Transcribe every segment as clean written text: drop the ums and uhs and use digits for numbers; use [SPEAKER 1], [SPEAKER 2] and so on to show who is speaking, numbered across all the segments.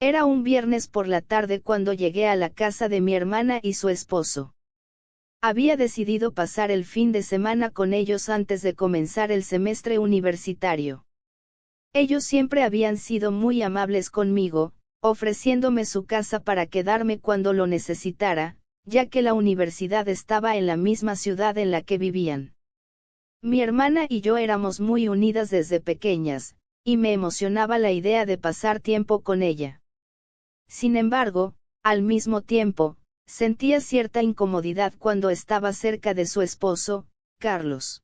[SPEAKER 1] Era un viernes por la tarde cuando llegué a la casa de mi hermana y su esposo. Había decidido pasar el fin de semana con ellos antes de comenzar el semestre universitario. Ellos siempre habían sido muy amables conmigo, ofreciéndome su casa para quedarme cuando lo necesitara, ya que la universidad estaba en la misma ciudad en la que vivían. Mi hermana y yo éramos muy unidas desde pequeñas, y me emocionaba la idea de pasar tiempo con ella. Sin embargo, al mismo tiempo, sentía cierta incomodidad cuando estaba cerca de su esposo, Carlos.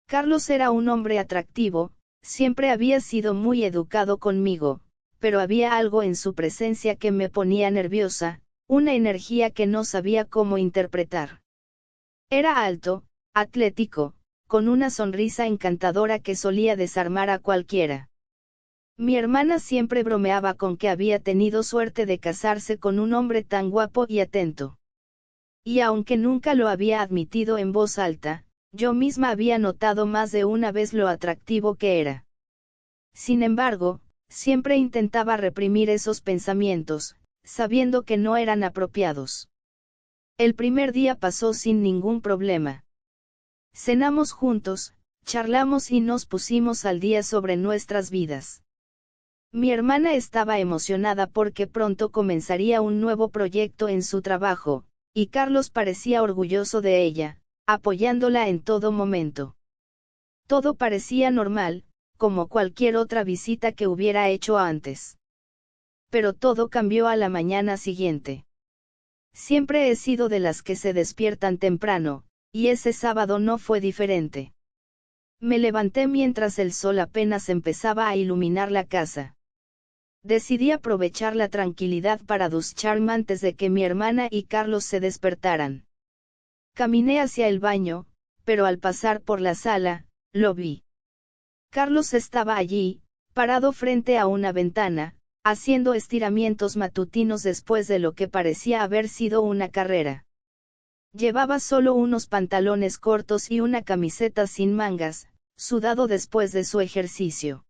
[SPEAKER 1] Carlos era un hombre atractivo, siempre había sido muy educado conmigo, pero había algo en su presencia que me ponía nerviosa, una energía que no sabía cómo interpretar. Era alto, atlético, con una sonrisa encantadora que solía desarmar a cualquiera. Mi hermana siempre bromeaba con que había tenido suerte de casarse con un hombre tan guapo y atento. Y aunque nunca lo había admitido en voz alta, yo misma había notado más de una vez lo atractivo que era. Sin embargo, siempre intentaba reprimir esos pensamientos, sabiendo que no eran apropiados. El primer día pasó sin ningún problema. Cenamos juntos, charlamos y nos pusimos al día sobre nuestras vidas. Mi hermana estaba emocionada porque pronto comenzaría un nuevo proyecto en su trabajo, y Carlos parecía orgulloso de ella, apoyándola en todo momento. Todo parecía normal, como cualquier otra visita que hubiera hecho antes. Pero todo cambió a la mañana siguiente. Siempre he sido de las que se despiertan temprano, y ese sábado no fue diferente. Me levanté mientras el sol apenas empezaba a iluminar la casa. Decidí aprovechar la tranquilidad para ducharme antes de que mi hermana y Carlos se despertaran. Caminé hacia el baño, pero al pasar por la sala, lo vi. Carlos estaba allí, parado frente a una ventana, haciendo estiramientos matutinos después de lo que parecía haber sido una carrera. Llevaba solo unos pantalones cortos y una camiseta sin mangas, sudado después de su ejercicio.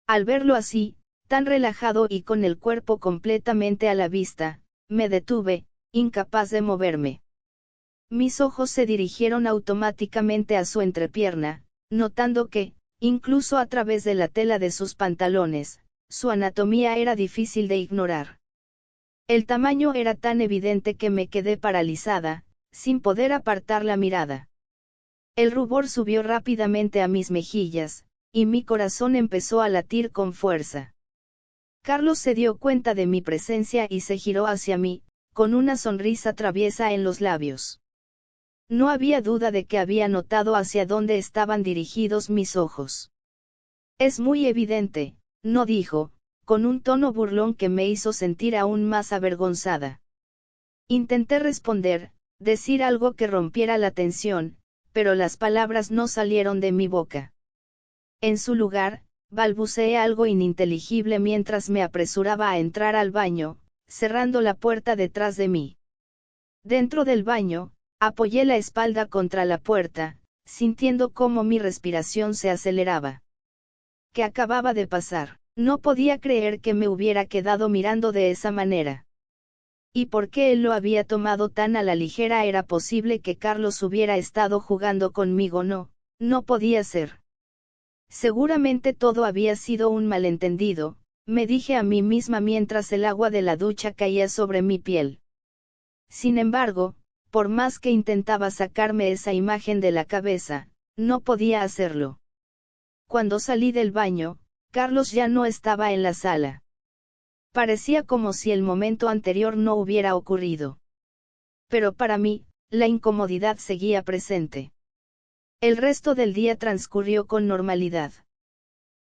[SPEAKER 1] Al verlo así, tan relajado y con el cuerpo completamente a la vista, me detuve, incapaz de moverme. Mis ojos se dirigieron automáticamente a su entrepierna, notando que, incluso a través de la tela de sus pantalones, su anatomía era difícil de ignorar. El tamaño era tan evidente que me quedé paralizada, sin poder apartar la mirada. El rubor subió rápidamente a mis mejillas, y mi corazón empezó a latir con fuerza. Carlos se dio cuenta de mi presencia y se giró hacia mí, con una sonrisa traviesa en los labios. No había duda de que había notado hacia dónde estaban dirigidos mis ojos. Es muy evidente, no dijo, con un tono burlón que me hizo sentir aún más avergonzada. Intenté responder, decir algo que rompiera la tensión, pero las palabras no salieron de mi boca. En su lugar, balbuceé algo ininteligible mientras me apresuraba a entrar al baño, cerrando la puerta detrás de mí. Dentro del baño, apoyé la espalda contra la puerta, sintiendo cómo mi respiración se aceleraba. ¿Qué acababa de pasar? No podía creer que me hubiera quedado mirando de esa manera. ¿Y por qué él lo había tomado tan a la ligera? Era posible que Carlos hubiera estado jugando conmigo. No podía ser. Seguramente todo había sido un malentendido, me dije a mí misma mientras el agua de la ducha caía sobre mi piel. Sin embargo, por más que intentaba sacarme esa imagen de la cabeza, no podía hacerlo. Cuando salí del baño, Carlos ya no estaba en la sala. Parecía como si el momento anterior no hubiera ocurrido. Pero para mí, la incomodidad seguía presente. El resto del día transcurrió con normalidad.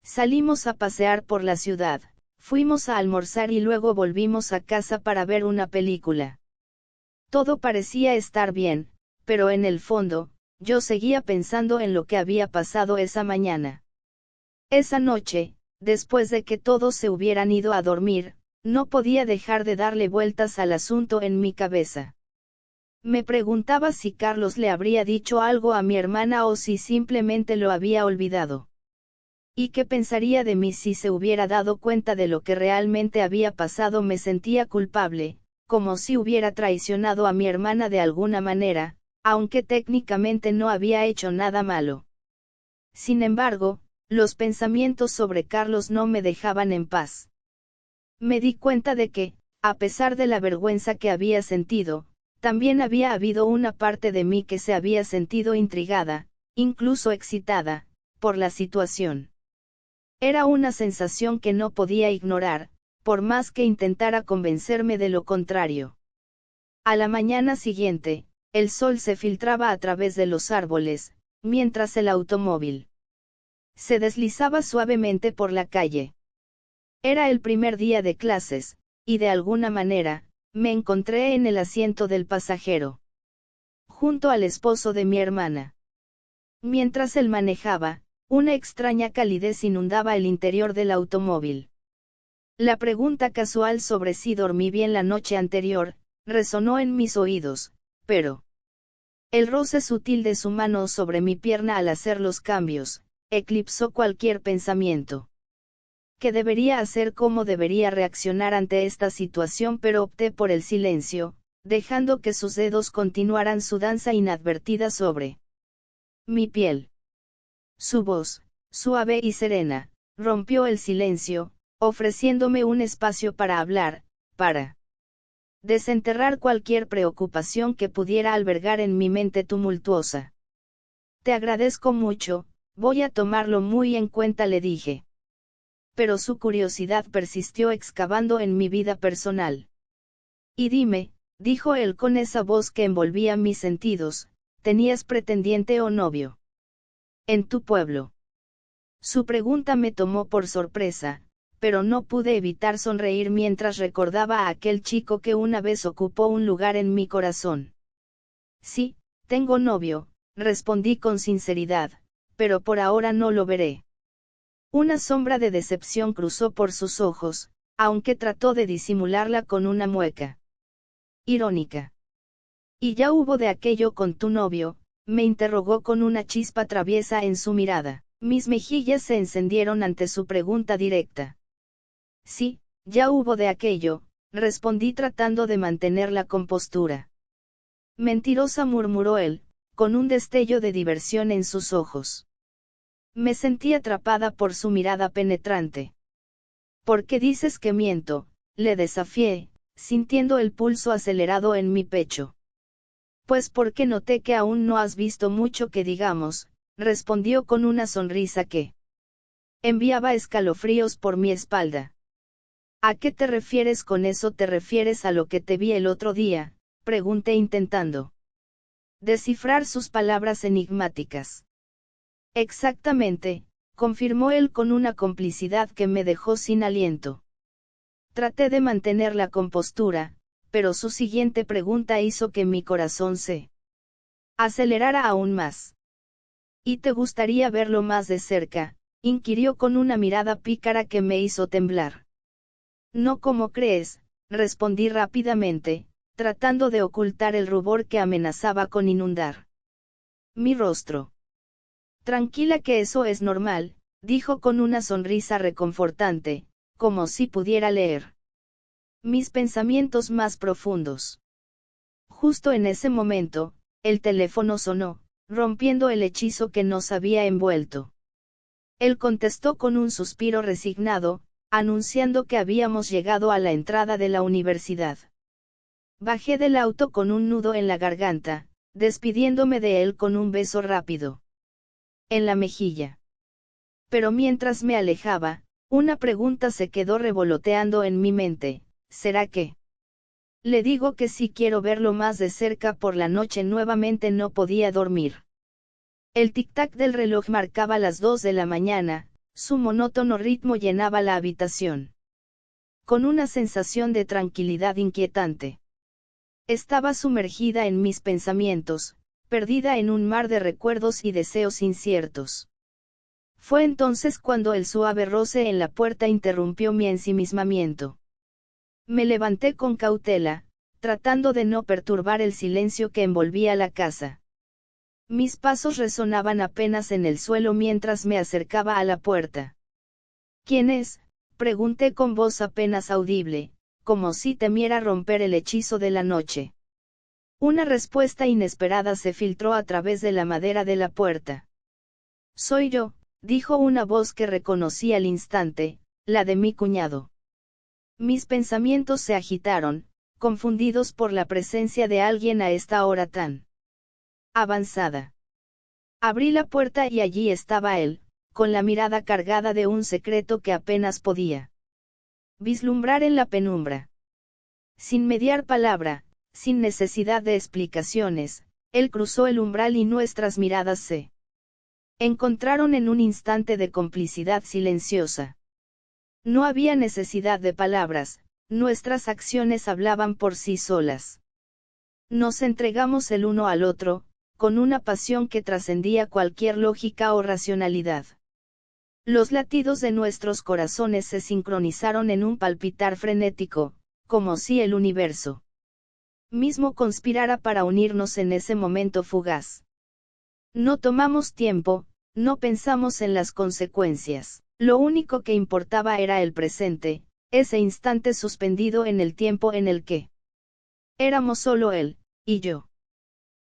[SPEAKER 1] Salimos a pasear por la ciudad, fuimos a almorzar y luego volvimos a casa para ver una película. Todo parecía estar bien, pero en el fondo, yo seguía pensando en lo que había pasado esa mañana. Esa noche, después de que todos se hubieran ido a dormir, no podía dejar de darle vueltas al asunto en mi cabeza. Me preguntaba si Carlos le habría dicho algo a mi hermana o si simplemente lo había olvidado. ¿Y qué pensaría de mí si se hubiera dado cuenta de lo que realmente había pasado? Me sentía culpable, como si hubiera traicionado a mi hermana de alguna manera, aunque técnicamente no había hecho nada malo. Sin embargo, los pensamientos sobre Carlos no me dejaban en paz. Me di cuenta de que, a pesar de la vergüenza que había sentido, también había habido una parte de mí que se había sentido intrigada, incluso excitada, por la situación. Era una sensación que no podía ignorar, por más que intentara convencerme de lo contrario. A la mañana siguiente, el sol se filtraba a través de los árboles, mientras el automóvil se deslizaba suavemente por la calle. Era el primer día de clases, y de alguna manera, me encontré en el asiento del pasajero, junto al esposo de mi hermana. Mientras él manejaba, una extraña calidez inundaba el interior del automóvil. La pregunta casual sobre si dormí bien la noche anterior, resonó en mis oídos, pero el roce sutil de su mano sobre mi pierna al hacer los cambios, eclipsó cualquier pensamiento. ¿Qué debería hacer? ¿Cómo debería reaccionar ante esta situación? Pero opté por el silencio, dejando que sus dedos continuaran su danza inadvertida sobre mi piel. Su voz, suave y serena, rompió el silencio, ofreciéndome un espacio para hablar, para desenterrar cualquier preocupación que pudiera albergar en mi mente tumultuosa. Te agradezco mucho, voy a tomarlo muy en cuenta, le dije. Pero su curiosidad persistió excavando en mi vida personal. Y dime, dijo él con esa voz que envolvía mis sentidos, ¿tenías pretendiente o novio en tu pueblo? Su pregunta me tomó por sorpresa, pero no pude evitar sonreír mientras recordaba a aquel chico que una vez ocupó un lugar en mi corazón. Sí, tengo novio, respondí con sinceridad, pero por ahora no lo veré. Una sombra de decepción cruzó por sus ojos, aunque trató de disimularla con una mueca irónica. ¿Y ya hubo de aquello con tu novio?, me interrogó con una chispa traviesa en su mirada. Mis mejillas se encendieron ante su pregunta directa. Sí, ya hubo de aquello, respondí tratando de mantener la compostura. Mentirosa, murmuró él, con un destello de diversión en sus ojos. Me sentí atrapada por su mirada penetrante. ¿Por qué dices que miento?, le desafié, sintiendo el pulso acelerado en mi pecho. Pues porque noté que aún no has visto mucho que digamos, respondió con una sonrisa que enviaba escalofríos por mi espalda. ¿A qué te refieres con eso? ¿Te refieres a lo que te vi el otro día?, pregunté intentando descifrar sus palabras enigmáticas. Exactamente, confirmó él con una complicidad que me dejó sin aliento. Traté de mantener la compostura, pero su siguiente pregunta hizo que mi corazón se acelerara aún más. ¿Y te gustaría verlo más de cerca?, inquirió con una mirada pícara que me hizo temblar. No como crees, respondí rápidamente, tratando de ocultar el rubor que amenazaba con inundar mi rostro. Tranquila, que eso es normal, dijo con una sonrisa reconfortante, como si pudiera leer mis pensamientos más profundos. Justo en ese momento, el teléfono sonó, rompiendo el hechizo que nos había envuelto. Él contestó con un suspiro resignado, anunciando que habíamos llegado a la entrada de la universidad. Bajé del auto con un nudo en la garganta, despidiéndome de él con un beso rápido en la mejilla. Pero mientras me alejaba, una pregunta se quedó revoloteando en mi mente: ¿será que le digo que sí quiero verlo más de cerca por la noche? Nuevamente no podía dormir. El tic-tac del reloj marcaba las 2 de la mañana, su monótono ritmo llenaba la habitación con una sensación de tranquilidad inquietante. Estaba sumergida en mis pensamientos, perdida en un mar de recuerdos y deseos inciertos. Fue entonces cuando el suave roce en la puerta interrumpió mi ensimismamiento. Me levanté con cautela, tratando de no perturbar el silencio que envolvía la casa. Mis pasos resonaban apenas en el suelo mientras me acercaba a la puerta. ¿Quién es?, pregunté con voz apenas audible, como si temiera romper el hechizo de la noche. Una respuesta inesperada se filtró a través de la madera de la puerta. Soy yo, dijo una voz que reconocí al instante, la de mi cuñado. Mis pensamientos se agitaron, confundidos por la presencia de alguien a esta hora tan avanzada. Abrí la puerta y allí estaba él, con la mirada cargada de un secreto que apenas podía vislumbrar en la penumbra. Sin mediar palabra, sin necesidad de explicaciones, él cruzó el umbral y nuestras miradas se encontraron en un instante de complicidad silenciosa. No había necesidad de palabras, nuestras acciones hablaban por sí solas. Nos entregamos el uno al otro, con una pasión que trascendía cualquier lógica o racionalidad. Los latidos de nuestros corazones se sincronizaron en un palpitar frenético, como si el universo mismo conspirara para unirnos en ese momento fugaz. No tomamos tiempo, no pensamos en las consecuencias, lo único que importaba era el presente, ese instante suspendido en el tiempo en el que éramos solo él y yo.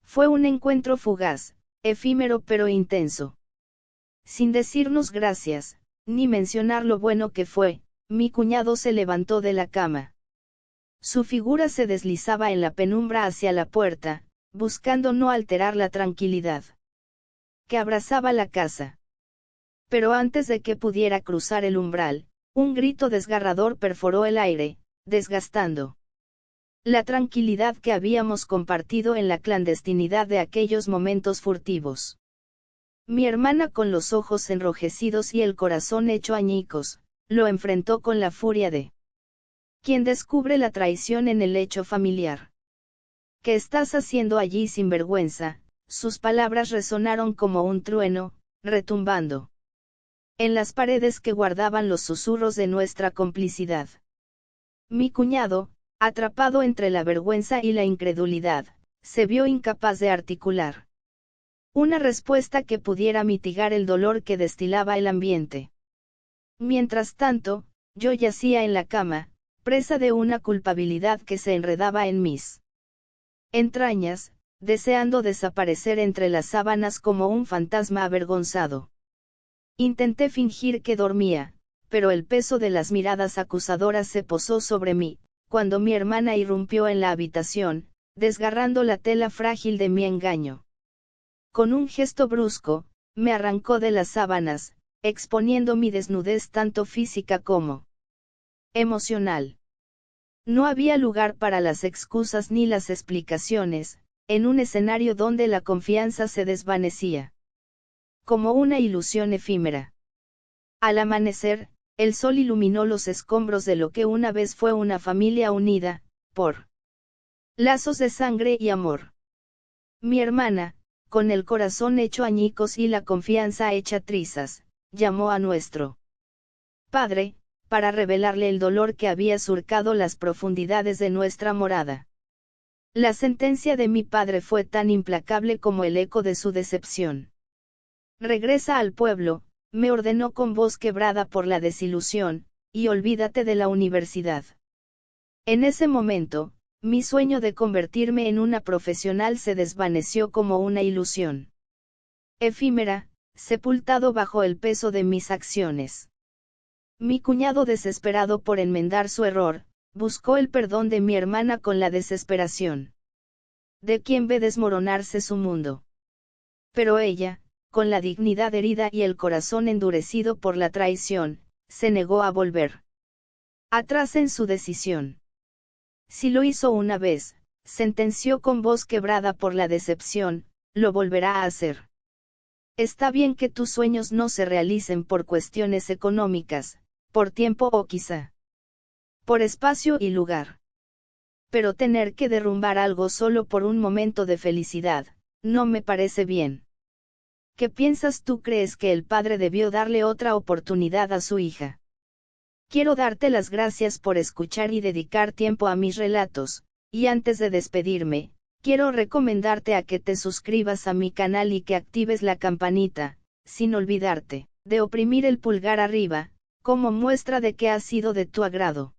[SPEAKER 1] Fue un encuentro fugaz, efímero pero intenso. Sin decirnos gracias, ni mencionar lo bueno que fue, mi cuñado se levantó de la cama. Su figura se deslizaba en la penumbra hacia la puerta, buscando no alterar la tranquilidad que abrazaba la casa. Pero antes de que pudiera cruzar el umbral, un grito desgarrador perforó el aire, desgastando la tranquilidad que habíamos compartido en la clandestinidad de aquellos momentos furtivos. Mi hermana, con los ojos enrojecidos y el corazón hecho añicos, lo enfrentó con la furia de quien descubre la traición en el lecho familiar. ¿Qué estás haciendo allí, sinvergüenza? Sus palabras resonaron como un trueno, retumbando en las paredes que guardaban los susurros de nuestra complicidad. Mi cuñado, atrapado entre la vergüenza y la incredulidad, se vio incapaz de articular una respuesta que pudiera mitigar el dolor que destilaba el ambiente. Mientras tanto, yo yacía en la cama, presa de una culpabilidad que se enredaba en mis entrañas, deseando desaparecer entre las sábanas como un fantasma avergonzado. Intenté fingir que dormía, pero el peso de las miradas acusadoras se posó sobre mí, cuando mi hermana irrumpió en la habitación, desgarrando la tela frágil de mi engaño. Con un gesto brusco, me arrancó de las sábanas, exponiendo mi desnudez tanto física como emocional. No había lugar para las excusas ni las explicaciones, en un escenario donde la confianza se desvanecía como una ilusión efímera. Al amanecer, el sol iluminó los escombros de lo que una vez fue una familia unida, por lazos de sangre y amor. Mi hermana, con el corazón hecho añicos y la confianza hecha trizas, llamó a nuestro padre, para revelarle el dolor que había surcado las profundidades de nuestra morada. La sentencia de mi padre fue tan implacable como el eco de su decepción. Regresa al pueblo, me ordenó con voz quebrada por la desilusión, y olvídate de la universidad. En ese momento, mi sueño de convertirme en una profesional se desvaneció como una ilusión efímera, sepultado bajo el peso de mis acciones. Mi cuñado, desesperado por enmendar su error, buscó el perdón de mi hermana con la desesperación de quien ve desmoronarse su mundo. Pero ella, con la dignidad herida y el corazón endurecido por la traición, se negó a volver atrás en su decisión. Si lo hizo una vez, sentenció con voz quebrada por la decepción, lo volverá a hacer. Está bien que tus sueños no se realicen por cuestiones económicas, por tiempo o quizá por espacio y lugar. Pero tener que derrumbar algo solo por un momento de felicidad, no me parece bien. ¿Qué piensas tú? ¿Crees que el padre debió darle otra oportunidad a su hija? Quiero darte las gracias por escuchar y dedicar tiempo a mis relatos, y antes de despedirme, Quiero recomendarte a que te suscribas a mi canal y que actives la campanita, sin olvidarte de oprimir el pulgar arriba, como muestra de que ha sido de tu agrado.